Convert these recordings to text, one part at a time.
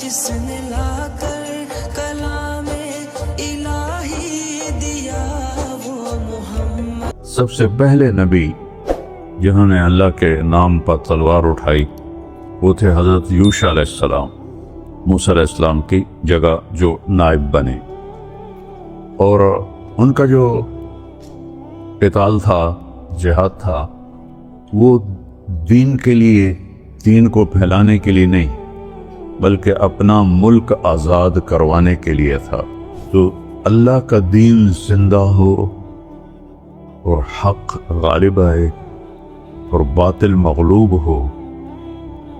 جس نے لا کر کلام الہی دیا وہ محمد۔ سب سے پہلے نبی جنہوں نے اللہ کے نام پر تلوار اٹھائی وہ تھے حضرت یوشع علیہ السلام، موسیٰ علیہ السلام کی جگہ جو نائب بنے، اور ان کا جو قتال تھا، جہاد تھا، وہ دین کے لیے، دین کو پھیلانے کے لیے نہیں بلکہ اپنا ملک آزاد کروانے کے لیے تھا۔ تو اللہ کا دین زندہ ہو اور حق غالب آئے اور باطل مغلوب ہو،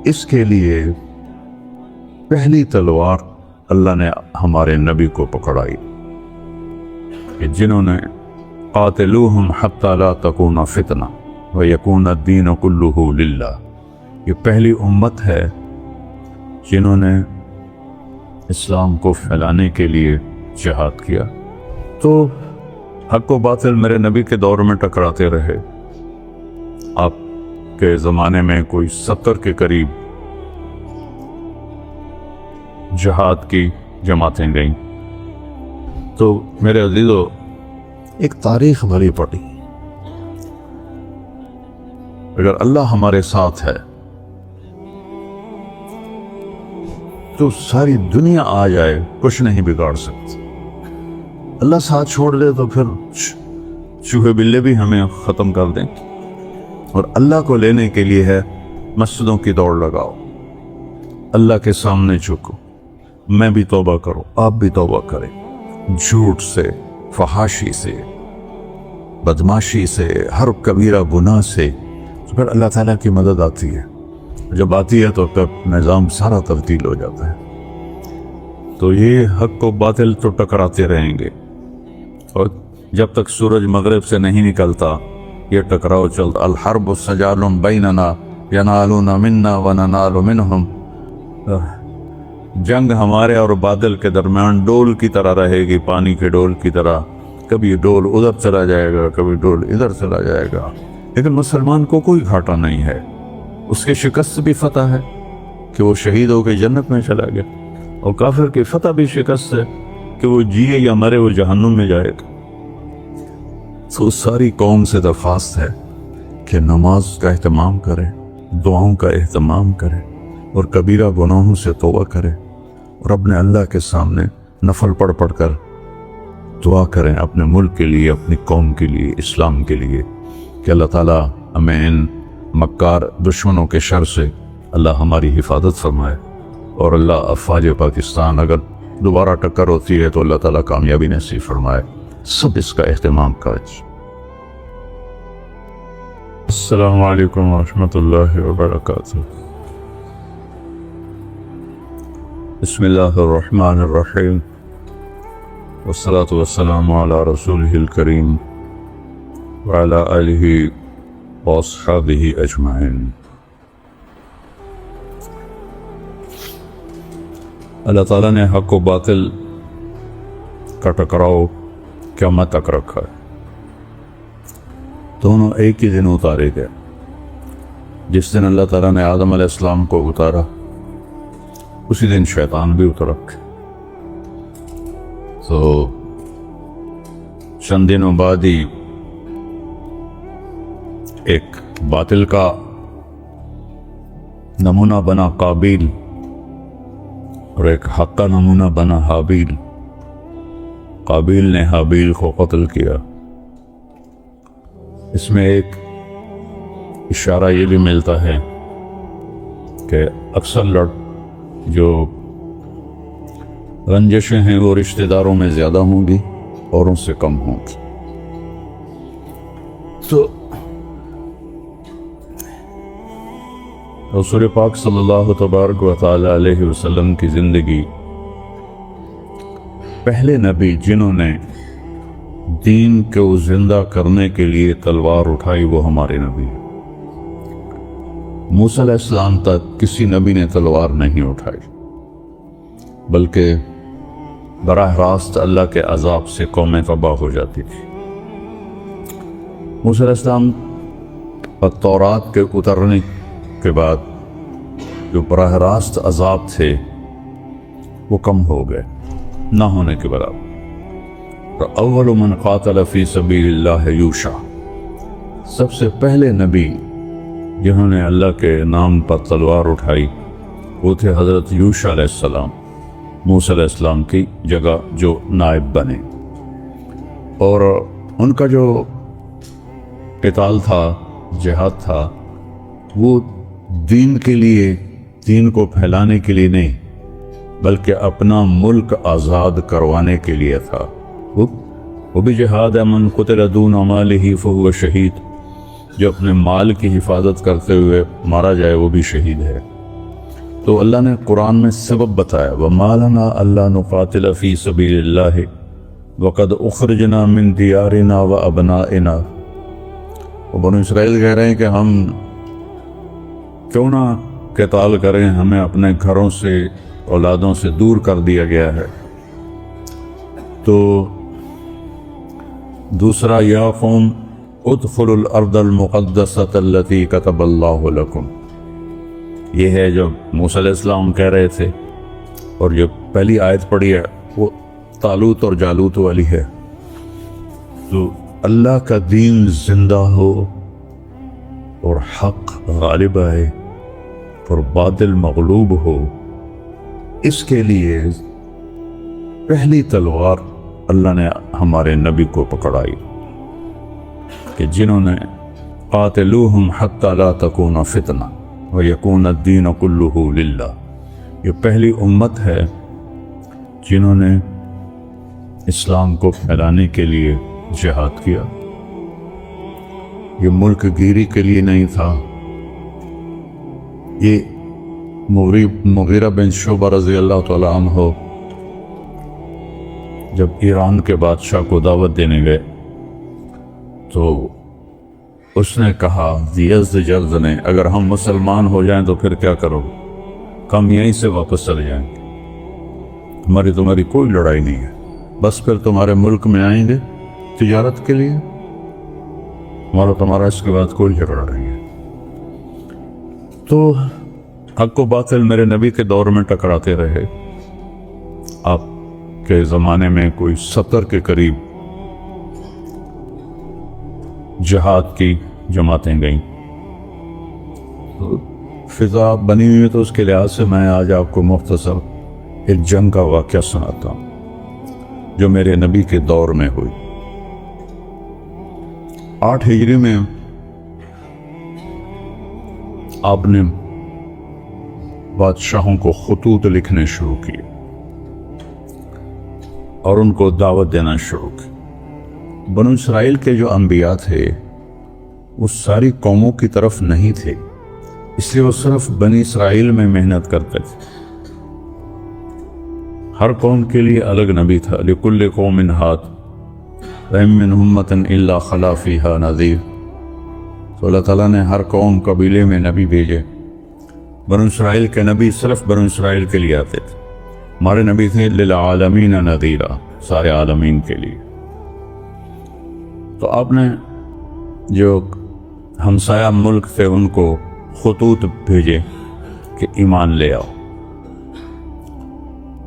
اس کے لیے پہلی تلوار اللہ نے ہمارے نبی کو پکڑائی کہ جنہوں نے قاتلوہم حتی لا تکون فتنہ ویکون الدین کلہ للہ، یہ پہلی امت ہے جنہوں نے اسلام کو پھیلانے کے لیے جہاد کیا۔ تو حق و باطل میرے نبی کے دور میں ٹکراتے رہے، آپ کے زمانے میں کوئی 70 کے قریب جہاد کی جماعتیں گئیں۔ تو میرے عزیزو، ایک تاریخ بھری پڑی، اگر اللہ ہمارے ساتھ ہے تو ساری دنیا آ جائے کچھ نہیں بگاڑ سکتی، اللہ ساتھ چھوڑ دے تو پھر چوہے بلے بھی ہمیں ختم کر دیں۔ اور اللہ کو لینے کے لیے ہے مسجدوں کی دوڑ لگاؤ، اللہ کے سامنے جھکو، میں بھی توبہ کروں، آپ بھی توبہ کریں، جھوٹ سے، فحاشی سے، بدماشی سے، ہر کبیرہ گناہ سے، تو پھر اللہ تعالیٰ کی مدد آتی ہے۔ جب آتی ہے تو نظام سارا تبدیل ہو جاتا ہے۔ تو یہ حق و باطل تو ٹکراتے رہیں گے، اور جب تک سورج مغرب سے نہیں نکلتا یہ ٹکراؤ چلتا۔ الحرب سجال بیننا ینالون منا وننال منہم، جنگ ہمارے اور باطل کے درمیان ڈول کی طرح رہے گی، پانی کے ڈول کی طرح، کبھی ڈول ادھر چلا جائے گا، کبھی ڈول ادھر چلا جائے گا، لیکن مسلمان کو کوئی گھاٹا نہیں ہے، اس کے شکست بھی فتح ہے کہ وہ شہید ہو کے جنت میں چلا گیا، اور کافر کی فتح بھی شکست ہے کہ وہ جیے یا مرے وہ جہنم میں جائے گا۔ تو ساری قوم سے درخواست ہے کہ نماز کا اہتمام کرے، دعاؤں کا اہتمام کرے، اور کبیرہ گناہوں سے توبہ کرے، اور اپنے اللہ کے سامنے نفل پڑھ پڑھ کر دعا کریں اپنے ملک کے لیے، اپنی قوم کے لیے، اسلام کے لیے، کہ اللہ تعالیٰ ہمیں ان مکار دشمنوں کے شر سے اللہ ہماری حفاظت فرمائے، اور اللہ افواج پاکستان اگر دوبارہ ٹکر ہوتی ہے تو اللہ تعالیٰ کامیابی نصیب فرمائے۔ سب اس کا اہتمام کریں۔ السلام علیکم ورحمۃ اللہ وبرکاتہ۔ بسم اللہ الرحمن الرحیم، والصلاة والسلام علی رسولہ الکریم وعلی آلہ واصحابہ اجمعین۔ اللہ تعالیٰ نے حق و باطل کا ٹکراؤ قیامت تک رکھا ہے، دونوں ایک ہی دن اتارے گئے۔ جس دن اللہ تعالیٰ نے آدم علیہ السلام کو اتارا اسی دن شیطان بھی اتر رکھے۔ تو چند دنوں بعد ہی ایک باطل کا نمونہ بنا قابیل، اور ایک حق کا نمونہ بنا حابیل۔ قابیل نے حابیل کو قتل کیا۔ اس میں ایک اشارہ یہ بھی ملتا ہے کہ اکثر جو رنجشیں ہیں وہ رشتہ داروں میں زیادہ ہوں گی، اوروں سے کم ہوں گی۔ تو رسول پاک صلی اللہ تبارک و تعالی علیہ وسلم کی زندگی، پہلے نبی جنہوں نے دین کو زندہ کرنے کے لیے تلوار اٹھائی وہ ہمارے نبی ہیں۔ موسیٰ علیہ السلام تک کسی نبی نے تلوار نہیں اٹھائی، بلکہ براہ راست اللہ کے عذاب سے قومیں تباہ ہو جاتی تھی۔ موسیٰ علیہ السلام پر تورات کے اترنے کے بعد جو براہ راست عذاب تھے وہ کم ہو گئے، نہ ہونے کے برابر۔ اول من قاتل فی سبیل اللہ یوشع، سب سے پہلے نبی جنہوں نے اللہ کے نام پر تلوار اٹھائی وہ تھے حضرت یوشع علیہ السلام، موسیٰ علیہ السلام کی جگہ جو نائب بنے۔ اور ان کا جو قتال تھا، جہاد تھا، وہ دین کے لیے، دین کو پھیلانے کے لیے نہیں بلکہ اپنا ملک آزاد کروانے کے لیے تھا۔ وہ بھی جہاد ہے، من قتل دون مالہ فہو شہید، جو اپنے مال کی حفاظت کرتے ہوئے مارا جائے وہ بھی شہید ہے۔ تو اللہ نے قرآن میں سبب بتایا، وَمَا لَنَا أَلَّا نُقَاتِلَ فِي سَبِيلِ اللَّهِ وَقَدْ أُخْرِجْنَا مِن دِيَارِنَا وَأَبْنَائِنَا۔ وہ بنو اسرائیل کہہ رہے ہیں کہ ہم کیوں نہ قتال کریں، ہمیں اپنے گھروں سے، اولادوں سے دور کر دیا گیا ہے۔ تو دوسرا، یا قوم ادخلوا الارض المقدسۃ التي كتب اللہ لکم، یہ ہے جو موسیٰ علیہ السلام کہہ رہے تھے، اور جو پہلی آیت پڑھی ہے وہ طالوت اور جالوت والی ہے۔ تو اللہ کا دین زندہ ہو اور حق غالب آئے اور باطل مغلوب ہو، اس کے لیے پہلی تلوار اللہ نے ہمارے نبی کو پکڑائی کہ جنہوں نے قاتلوہم حتی لا تکون فتنہ ویکون الدین کلہ للہ، یہ پہلی امت ہے جنہوں نے اسلام کو پھیلانے کے لیے جہاد کیا۔ یہ ملک گیری کے لیے نہیں تھا۔ یہ مغیرہ بن شعبہ رضی اللہ تعالیٰ عنہ جب ایران کے بادشاہ کو دعوت دینے گئے تو اس نے کہا یزدجرد نے، اگر ہم مسلمان ہو جائیں تو پھر کیا کرو، ہم یہیں سے واپس چلے جائیں گے، ہماری تمہاری کوئی لڑائی نہیں ہے، بس پھر تمہارے ملک میں آئیں گے تجارت کے لیے، ہمارا تمہارا اس کے بعد کوئی جھگڑا نہیں ہے۔ تو حق و باطل میرے نبی کے دور میں ٹکراتے رہے۔ آپ کے زمانے میں کوئی 70 کے قریب جہاد کی جماعتیں گئیں، تو فضا بنی ہوئی ہے، تو اس کے لحاظ سے میں آج آپ کو مختصر ایک جنگ کا واقعہ سناتا ہوں جو میرے نبی کے دور میں ہوئی۔ 8 ہجری میں آپ نے بادشاہوں کو خطوط لکھنے شروع کیے اور ان کو دعوت دینا شروع کی۔ بنو اسرائیل کے جو انبیاء تھے وہ ساری قوموں کی طرف نہیں تھے، اس لیے وہ صرف بنی اسرائیل میں محنت کرتے تھے۔ ہر قوم کے لیے الگ نبی تھا، لِكُلِّ قَوْمٍ هَادٍ وَإِن مِّنْ أُمَّةٍ إِلَّا خَلَا فِيهَا نَذِيرٌ۔ تو اللہ تعالیٰ نے ہر قوم قبیلے میں نبی بھیجے۔ بنو اسرائیل کے نبی صرف بنو اسرائیل کے لیے آتے تھے، ہمارے نبی تھے للعالمین نذیرا، سارے عالمین کے لیے۔ تو آپ نے جو ہمسایہ ملک تھے ان کو خطوط بھیجے کہ ایمان لے آؤ۔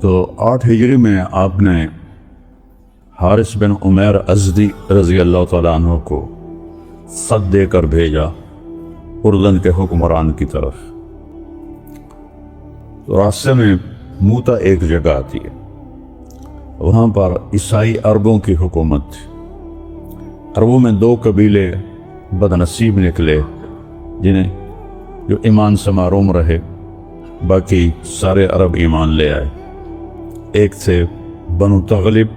تو 8 ہجری میں آپ نے حارث بن عمیر ازدی رضی اللہ تعالیٰ عنہ کو خط دے کر بھیجا اردن کے حکمران کی طرف۔ تو راستے میں موتا ایک جگہ آتی ہے، وہاں پر عیسائی عربوں کی حکومت تھی۔ عربوں میں 2 قبیلے بدنصیب نکلے جنہیں جو ایمان سے محروم رہے، باقی سارے عرب ایمان لے آئے۔ ایک تھے بنو تغلب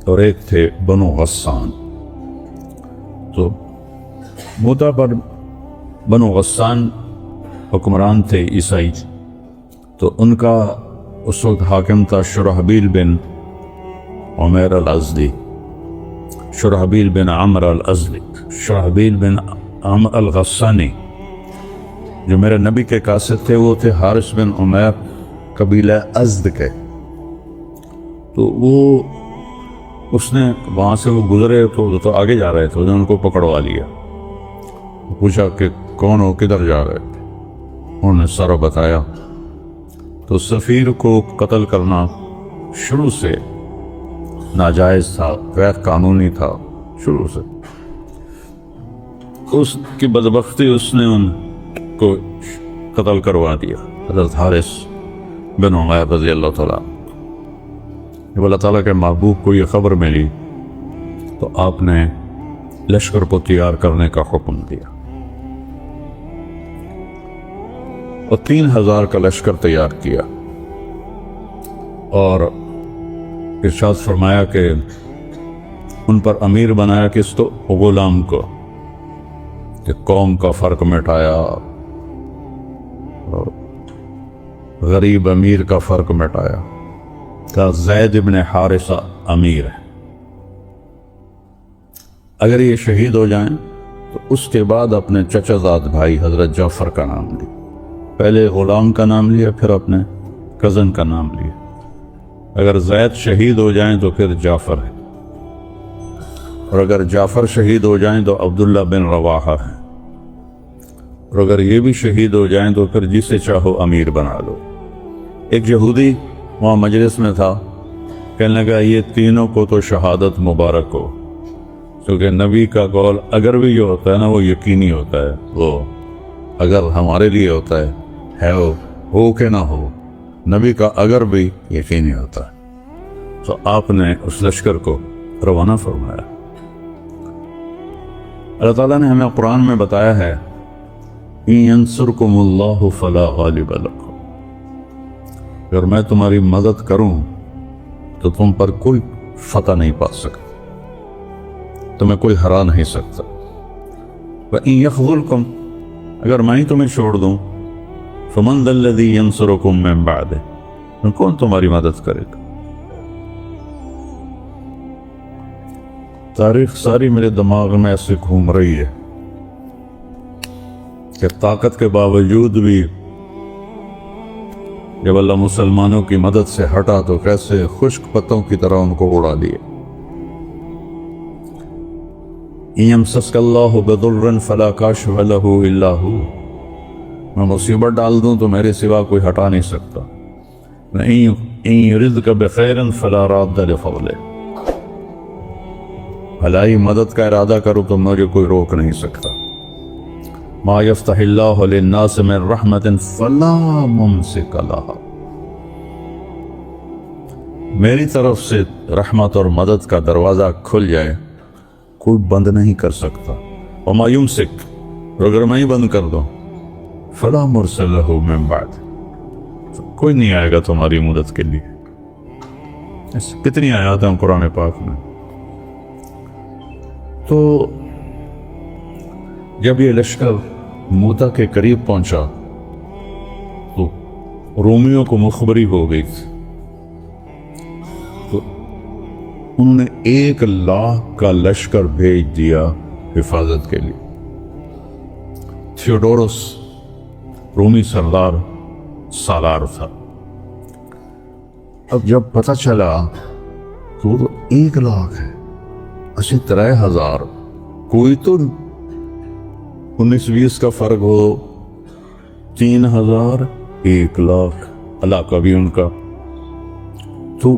اور ایک تھے بنو غسان۔ تو موتا پر بنو غسان حکمران تھے عیسائی، تو ان کا اس وقت حاکم تھا شرحبیل بن عمیر الازدی، شرحبیل بن عمر الازدی، شرحبیل بن عمر الغسانی۔ جو میرے نبی کے قاصد تھے وہ تھے حارث بن عمیر قبیلہ ازد کے۔ تو وہ اس نے وہاں سے وہ گزرے تو آگے جا رہے تھے، انہوں نے ان کو پکڑوا لیا، پوچھا کہ کون ہو، کدھر جا رہے تھے، انہوں نے سارا بتایا۔ تو تو سفیر کو قتل کرنا شروع سے ناجائز تھا، غیر قانونی تھا شروع سے۔ اس کی بدبختی اس نے ان کو قتل کروا دیا، حضرت حارث بن عمیر رضی اللہ تعالیٰ۔ جب اللہ تعالیٰ کے محبوب کو یہ خبر ملی تو آپ نے لشکر کو تیار کرنے کا حکم دیا اور 3000 کا لشکر تیار کیا، اور ارشاد فرمایا کہ ان پر امیر بنایا کس کو؟ غلام کو، کہ قوم کا فرق مٹایا، غریب امیر کا فرق مٹایا، کہ زید ابن حارثہ امیر ہے، اگر یہ شہید ہو جائیں تو اس کے بعد اپنے چچا زاد بھائی حضرت جعفر کا نام لیا، پہلے غلام کا نام لیا پھر اپنے کزن کا نام لیا، اگر زید شہید ہو جائیں تو پھر جعفر ہے، اور اگر جعفر شہید ہو جائیں تو عبداللہ بن رواحہ ہے، اور اگر یہ بھی شہید ہو جائیں تو پھر جسے چاہو امیر بنا لو۔ ایک یہودی وہاں مجلس میں تھا، کہنے لگا یہ تینوں کو تو شہادت مبارک ہو، کیونکہ نبی کا قول اگر بھی یہ ہوتا ہے نا وہ یقینی ہوتا ہے، وہ اگر ہمارے لیے ہوتا ہے ہو کہ نہ ہو، نبی کا اگر بھی یقینی ہوتا ہے۔ تو آپ نے اس لشکر کو روانہ فرمایا۔ اللہ تعالیٰ نے ہمیں قرآن میں بتایا ہے إِن يَنْصُرْكُمُ اللَّهُ فَلَا غَالِبَ لَكُمْ، اگر میں تمہاری مدد کروں تو تم پر کوئی فتح نہیں پا سکتا، تمہیں کوئی ہرا نہیں سکتا۔ وَإِن يَخْذُلْكُمْ، اگر میں ہی تمہیں چھوڑ دوں، فَمَنْ ذَا الَّذِي يَنْصُرُكُمْ مِنْ بَعْدِهِ، کون تمہاری مدد کرے گا؟ تاریخ ساری میرے دماغ میں ایسے گھوم رہی ہے کہ طاقت کے باوجود بھی جب اللہ مسلمانوں کی مدد سے ہٹا تو کیسے خشک پتوں کی طرح ان کو اڑا دیے۔ إِن يَمْسَسْكَ اللَّهُ بِضُرٍّ فَلَا كَاشِفَ لَهُ إِلَّا هُوَ، میں مصیبت ڈال دوں تو میرے سوا کوئی ہٹا نہیں سکتا۔ إِن يُرِدْكَ بِخَيْرٍ فَلَا رَادَّ لِفَضْلِهِ، بھلائی مدد کا ارادہ کرو تو مجھے کوئی روک نہیں سکتا۔ ما يفتح اللہ للناس من رحمت فلا ممسک لها، میری طرف سے رحمت اور مدد کا دروازہ کھل جائے کوئی بند نہیں کر سکتا۔ وما يمسک، اور اگر میں ہی بند کر دوں، فلا مرسل له من بعد، کوئی نہیں آئے گا تمہاری مدد کے لیے۔ ایسے کتنی آیات ہیں قرآن پاک میں۔ تو جب یہ لشکر موتا کے قریب پہنچا تو رومیوں کو مخبری ہو گئی، تو انہوں نے 1,00,000 کا لشکر بھیج دیا حفاظت کے لیے۔ تھیوڈورس رومی سردار سالار تھا۔ اب جب پتہ چلا تو وہ 1,00,000 ہے، اچھے 3,000، کوئی تو 19-20 کا فرق ہو، 3,000 1,00,000 علاقہ بھی ان کا، تو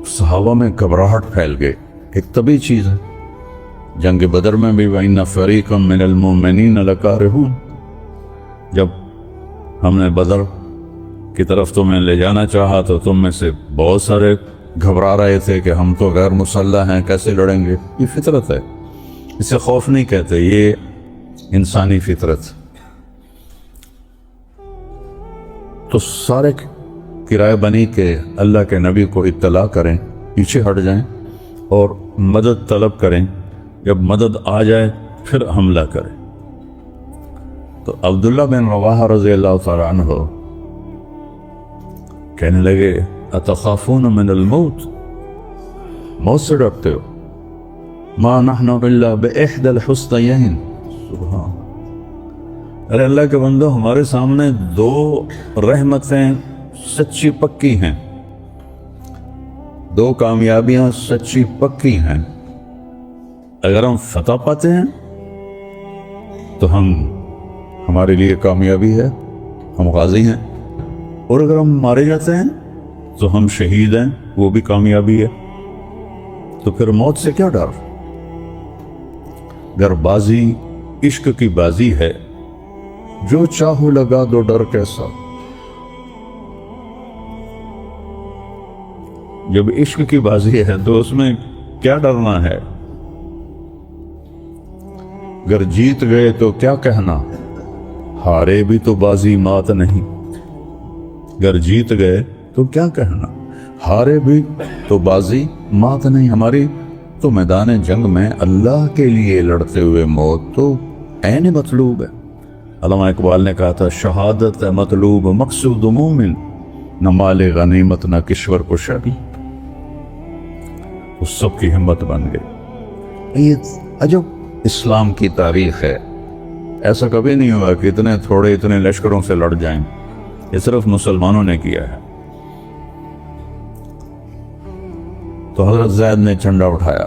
صحابہ میں گھبراہٹ پھیل گئے۔ ایک طبی چیز ہے، جنگ بدر میں بھی وَإِنَّ فَرِيقًا مِّنَ الْمُؤْمِنِينَ لَكَارِهُونَ، جب ہم نے بدر کی طرف تمہیں لے جانا چاہا تو تم میں سے بہت سارے گھبرا رہے تھے کہ ہم تو غیر مسلح ہیں، کیسے لڑیں گے۔ یہ فطرت ہے، اسے خوف نہیں کہتے، یہ انسانی فطرت۔ تو سارے کرایہ بنی کہ اللہ کے نبی کو اطلاع کریں، پیچھے ہٹ جائیں اور مدد طلب کریں، جب مدد آ جائے پھر حملہ کریں۔ تو عبداللہ بن رواحہ رضی اللہ تعالیٰ عنہ کہنے لگے اتخافون من الموت، موت سے ڈرتے ہو؟ ما نحن الا باحدى الحسنيين، سبحان، ارے اللہ کے بندو، ہمارے سامنے 2 رحمتیں سچی پکی ہیں، 2 کامیابیاں سچی پکی ہیں، اگر ہم فتح پاتے ہیں تو ہمارے لیے کامیابی ہے، ہم غازی ہیں، اور اگر ہم مارے جاتے ہیں تو ہم شہید ہیں، وہ بھی کامیابی ہے، تو پھر موت سے کیا ڈر؟ اگر بازی عشق کی بازی ہے، جو چاہو لگا دو، ڈر کیسا؟ جب عشق کی بازی ہے تو اس میں کیا ڈرنا ہے؟ اگر جیت گئے تو کیا کہنا، ہارے بھی تو بازی مات نہیں۔ اگر جیت گئے تو کیا کہنا، ہارے بھی تو بازی مات نہیں۔ ہماری تو میدان جنگ میں اللہ کے لیے لڑتے ہوئے موت تو عین مطلوب ہے۔ علامہ اقبال نے کہا تھا، شہادت مطلوب مقصود مومن، نہ مال غنیمت نہ کشور کو شبی۔ اس سب کی ہمت بن گئی۔ یہ عجب اسلام کی تاریخ ہے، ایسا کبھی نہیں ہوا کہ اتنے تھوڑے اتنے لشکروں سے لڑ جائیں، یہ صرف مسلمانوں نے کیا ہے۔ تو حضرت زید نے جھنڈا اٹھایا۔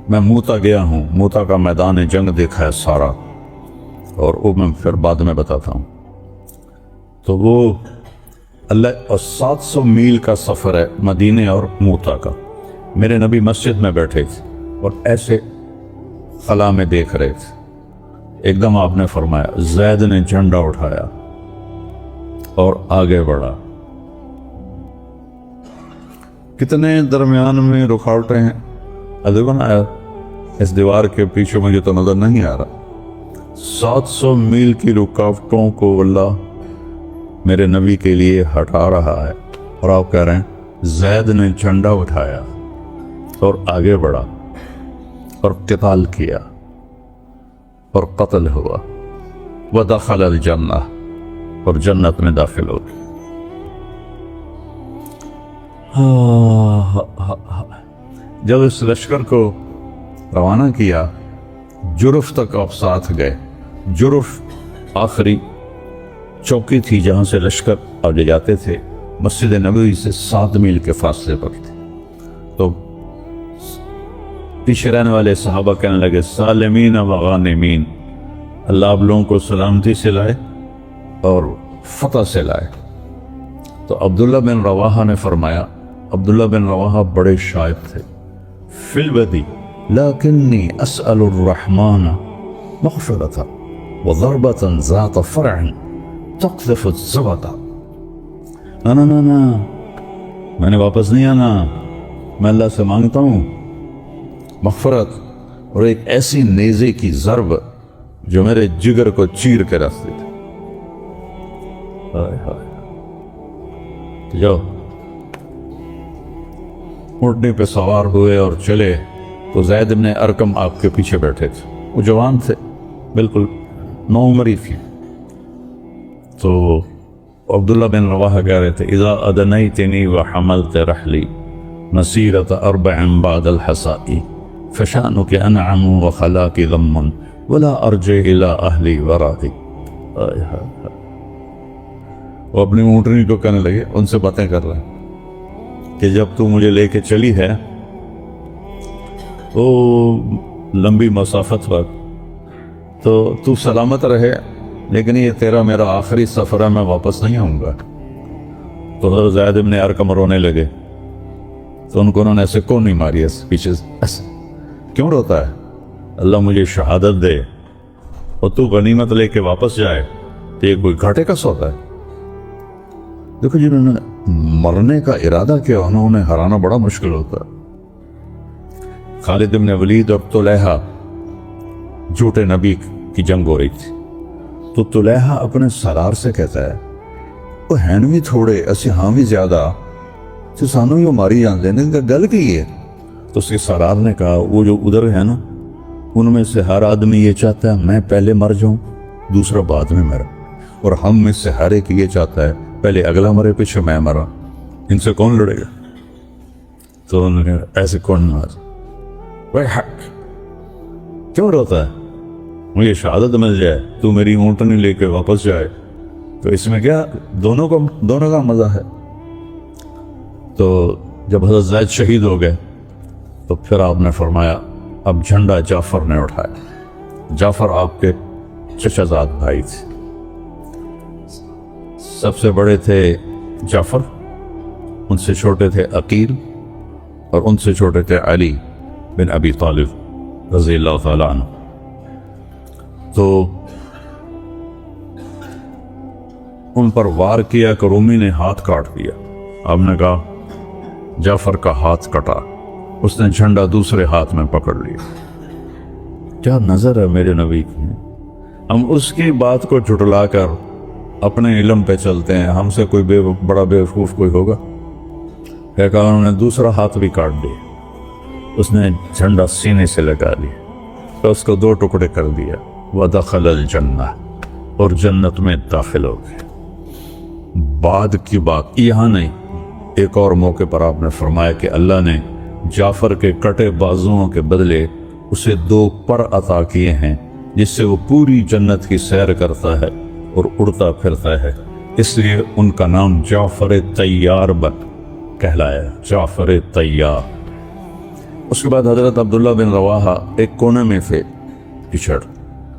میں موتا گیا ہوں، موتا کا میدان جنگ دیکھا ہے سارا، اور وہ میں پھر بعد میں بتاتا ہوں۔ تو وہ اللہ، اور 700 میل کا سفر ہے مدینے اور موتا کا۔ میرے نبی مسجد میں بیٹھے تھے اور ایسے خلا میں دیکھ رہے تھے، ایک دم آپ نے فرمایا، زید نے جھنڈا اٹھایا اور آگے بڑھا۔ کتنے درمیان میں رکاوٹیں ہیں، دیکھو نا، اس دیوار کے پیچھے مجھے تو نظر نہیں آ رہا۔ 700 میل کی رکاوٹوں کو اللہ میرے نبی کے لیے ہٹا رہا ہے، اور آپ کہہ رہے ہیں زید نے جھنڈا اٹھایا اور آگے بڑھا اور قتال کیا اور قتل ہوا، ودخل الجنہ، اور جنت میں داخل ہو گیا۔ جب اس لشکر کو روانہ کیا، جرف تک آپ ساتھ گئے۔ جرف آخری چوکی تھی جہاں سے لشکر آگے جاتے تھے، مسجد نبوی سے 7 میل کے فاصلے پر تھے۔ تو پیچھے رہنے والے صحابہ کہنے لگے، سالمین و غانمین، اللہ آپ لوگوں کو سلامتی سے لائے اور فتح سے لائے۔ تو عبداللہ بن رواحہ نے فرمایا، عبداللہ بن رواحہ بڑے شاعر تھے، فی البدی لیکنی اسأل الرحمن مغفرۃ وضربۃ ذات فرع تقذف الزبط۔ نا میں نے واپس نہیں آنا، میں اللہ سے مانگتا ہوں مغفرت اور ایک ایسی نیزے کی ضرب جو میرے جگر کو چیر کے رکھ دیتے۔ جو اونٹنی پہ سوار ہوئے اور چلے تو زید بن ارقم آپ کے پیچھے بیٹھے تھے، وہ جوان تھے، بالکل نوعمری تھی۔ تو عبداللہ بن رواحہ کہہ رہے تھے، اذا ادنیتنی وحملت رحلی مسیرۃ 4 بعد الحسائی فشانک انعم وخلاک ضم ولا ارجع الى اہلی ورائی۔ وہ اپنی اونٹنی کو کہنے لگے، ان سے باتیں کر رہے ہیں کہ جب تو مجھے لے کے چلی ہے وہ لمبی مسافت پر، تو سلامت رہے، لیکن یہ تیرا میرا آخری سفر ہے، میں واپس نہیں آؤں گا۔ تو حضرت زید بن ارقم رونے لگے، تو ان کو انہوں نے ایسے کون نہیں ماری پیچھے ایسے، کیوں روتا ہے؟ اللہ مجھے شہادت دے اور تو غنیمت لے کے واپس جائے تو یہ کوئی گھاٹے کا سودا ہے؟ دیکھو جنہوں نے مرنے کا ارادہ کیا انہوں نے ہرانا بڑا مشکل ہوتا ہے۔ خالد بن ولید اور طلیحہ، جھوٹے نبی کی جنگ ہو رہی تھی، تو طلیحہ اپنے سالار سے کہتا ہے، وہ ہیں بھی تھوڑے اسی ہاں بھی زیادہ، تو سانو یہ ماری جان دینے کا گل کی ہے؟ تو اس کے سالار نے کہا، وہ جو ادھر ہے نا، ان میں سے ہر آدمی یہ چاہتا ہے میں پہلے مر جاؤں، دوسرا بعد میں مرا، اور ہم میں سے ہر ایک یہ چاہتا ہے پہلے اگلا مرے پیچھے میں مرا، ان سے کون لڑے گا؟ تو انہوں نے کہا ایسے کون ناراض، وہ حق کیوں روتا ہے؟ مجھے شہادت مل جائے، تو میری اونٹنی لے کے واپس جائے، تو اس میں کیا دونوں کا مزہ ہے۔ تو جب حضرت زید شہید ہو گئے تو پھر آپ نے فرمایا اب جھنڈا جعفر نے اٹھایا۔ جعفر آپ کے چچا زاد بھائی تھے، سب سے بڑے تھے جعفر، ان سے چھوٹے تھے عقیل، اور ان سے چھوٹے تھے علی بن ابی طالب رضی اللہ تعالیٰ عنہ۔ تو ان پر وار کیا کہ رومی نے ہاتھ کاٹ دیا۔ آپ نے کہا جعفر کا ہاتھ کٹا، اس نے جھنڈا دوسرے ہاتھ میں پکڑ لیا۔ کیا نظر ہے میرے نبی کی! ہم اس کی بات کو جھٹلا کر اپنے علم پہ چلتے ہیں، ہم سے کوئی بڑا بیوقوف کوئی ہوگا؟ کہ انہوں نے دوسرا ہاتھ بھی کاٹ دیا، اس نے جھنڈا سینے سے لگا لیا تو اس کو دو ٹکڑے کر دیا، وَدَخَلَ الْجَنَّةَ، اور جنت میں داخل ہو گئے۔ بعد کی بات یہاں نہیں، ایک اور موقع پر آپ نے فرمایا کہ اللہ نے جعفر کے کٹے بازوؤں کے بدلے اسے 2 پر عطا کیے ہیں، جس سے وہ پوری جنت کی سیر کرتا ہے اور اڑتا پھرتا ہے، اس لیے ان کا نام جعفر طیار بن کہلایا، جعفر طیار۔ اس کے بعد حضرت عبداللہ بن رواحہ ایک کونے میں تھے پچھڑ،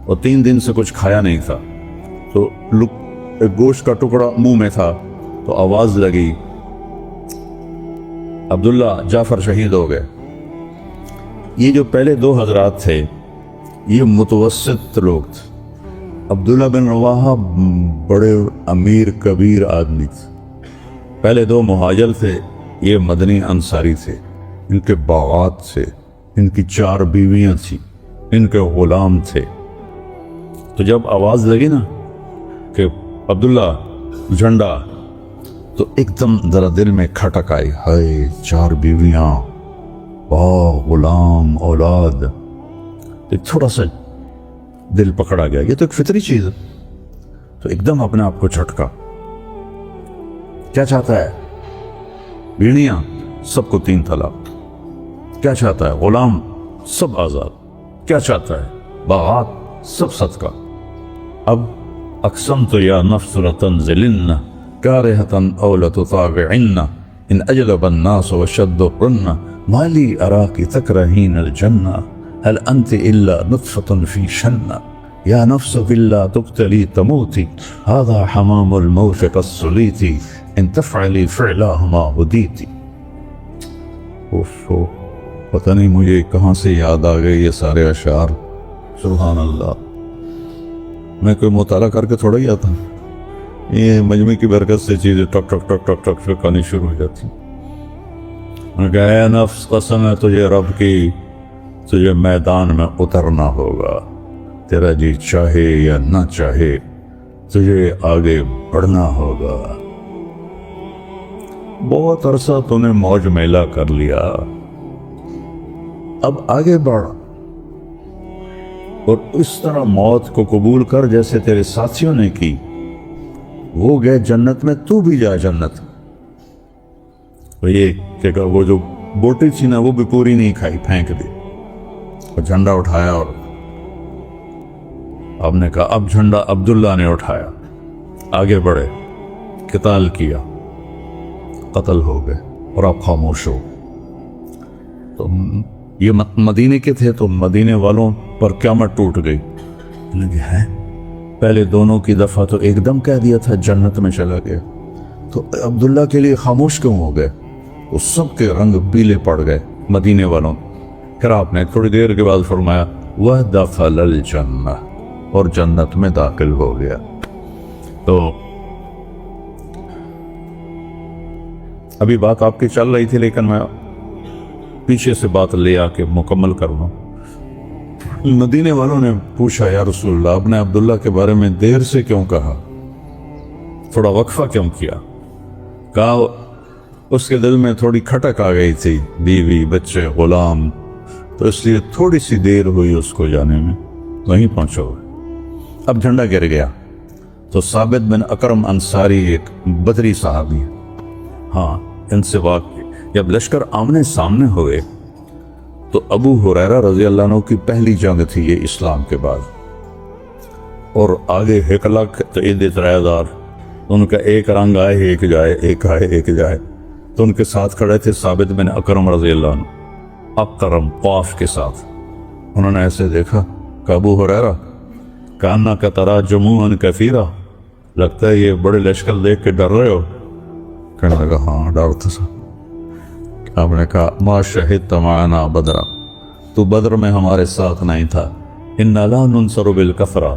اور 3 دن سے کچھ کھایا نہیں تھا، تو ایک گوشت کا ٹکڑا منہ میں تھا، تو آواز لگی عبداللہ جعفر شہید ہو گئے۔ یہ جو پہلے 2 حضرات تھے یہ متوسط لوگ تھے، عبداللہ بن رواحہ بڑے امیر کبیر آدمی تھے، پہلے 2 مہاجر تھے، یہ مدنی انصاری تھے، ان کے باغات تھے، ان کی 4 بیویاں تھیں، ان کے غلام تھے۔ تو جب آواز لگی نا کہ عبداللہ جھنڈا، تو ایک دم ذرا دل میں کھٹک آئی، ہائے 4 بیویاں، باغ، غلام، اولاد، ایک تھوڑا سا دل پکڑا گیا، یہ تو ایک فطری چیز ہے۔ تو ایک دم اپنے آپ کو جھٹکا، کیا چاہتا ہے؟ بیڑیاں سب کو 3 طلاق، کیا چاہتا ہے؟ غلام سب آزاد، کیا چاہتا ہے؟ باغات سب صدقہ۔ اب اقسمت یا نفس لتنزلن کارہتن او لتطاوعن ان اجلب الناس وشد الرن ما لی اراکی تکرہین الجنہ هل انت الا نطفة في شنہ یا نفس باللہ تقتلی تموتی هذا حمام الموت كالسلیتی ان تفعلی فعلاہما ہدیتی۔ پتہ نہیں مجھے کہاں سے یاد آ گئے یہ سارے اشعار، سبحان اللہ۔ میں کوئی مطالعہ کر کے تھوڑا ہی آتا، یہ مجمع کی برکت سے چیزیں ٹک ٹک ٹک ٹک ٹک ٹک آنی شروع ہو جاتی۔ میں کہا اے نفس قسم ہے تجھے رب کی، تجھے میدان میں اترنا ہوگا، تیرا جی چاہے یا نہ چاہے تجھے آگے بڑھنا ہوگا۔ بہت عرصہ تو نے موج میلہ کر لیا، اب آگے بڑھ اور اس طرح موت کو قبول کر جیسے تیرے ساتھیوں نے کی، وہ گئے جنت میں، تو بھی جا جنت۔ یہ کہ وہ جو بوٹی تھی نا وہ بھی پوری نہیں کھائی، پھینک دی، اور جھنڈا اٹھایا، اور آپ نے کہا اب جھنڈا عبداللہ نے اٹھایا، آگے بڑھے، قتال کیا، قتل ہو گئے، اور آپ خاموش ہو۔ تو یہ مدینے کے تھے، تو مدینے والوں پر قیامت ٹوٹ گئی، لگے ہیں پہلے دونوں کی دفعہ تو ایک دم کہہ دیا تھا جنت میں چلا گیا، تو عبداللہ کے لیے خاموش کیوں ہو گئے؟ وہ سب کے رنگ پیلے پڑ گئے مدینے والوں۔ پھر آپ نے تھوڑی دیر کے بعد فرمایا وَدَخَلَ الْجَنَّةَ، اور جنت میں داخل ہو گیا۔ تو ابھی بات آپ کی چل رہی تھی، لیکن میں پیچھے سے بات لے آ کے مکمل کرنا۔ مدینے والوں نے پوچھا یا رسول اللہ، آپ نے عبداللہ کے بارے میں دیر سے کیوں کہا، تھوڑا وقفہ کیوں کیا؟ کہا اس کے دل میں تھوڑی کھٹک آ گئی تھی، بیوی، بچے، غلام، تو اس لیے تھوڑی سی دیر ہوئی اس کو جانے میں، وہیں پہنچا ہوئے۔ اب جھنڈا گر گیا تو ثابت بن اکرم انصاری ایک بدری صحابی ہے، ہاں ان سے واقع، جب لشکر آمنے سامنے ہوئے تو ابو ہریرہ رضی اللہ عنہ کی پہلی جنگ تھی یہ اسلام کے بعد، اور آگے ہکلک تو عدت رائدار، ان کا ایک رنگ آئے ایک جائے، ایک آئے ایک جائے، تو ان کے ساتھ کھڑے تھے ثابت بن اکرم رضی اللہ عنہ، اکرم قاف کے ساتھ۔ انہوں نے ایسے دیکھا کہ ابو ہریرہ کانک تری جموعا کثیرا لگتا ہے یہ بڑے لشکر دیکھ کے ڈر رہے ہو؟ کہنے لگا ہاں ڈرتا تھا۔ آپ نے کہا ما شہدت معنا بدرا، تو بدر میں ہمارے ساتھ نہیں تھا۔ انا لا ننصر بالکثرة،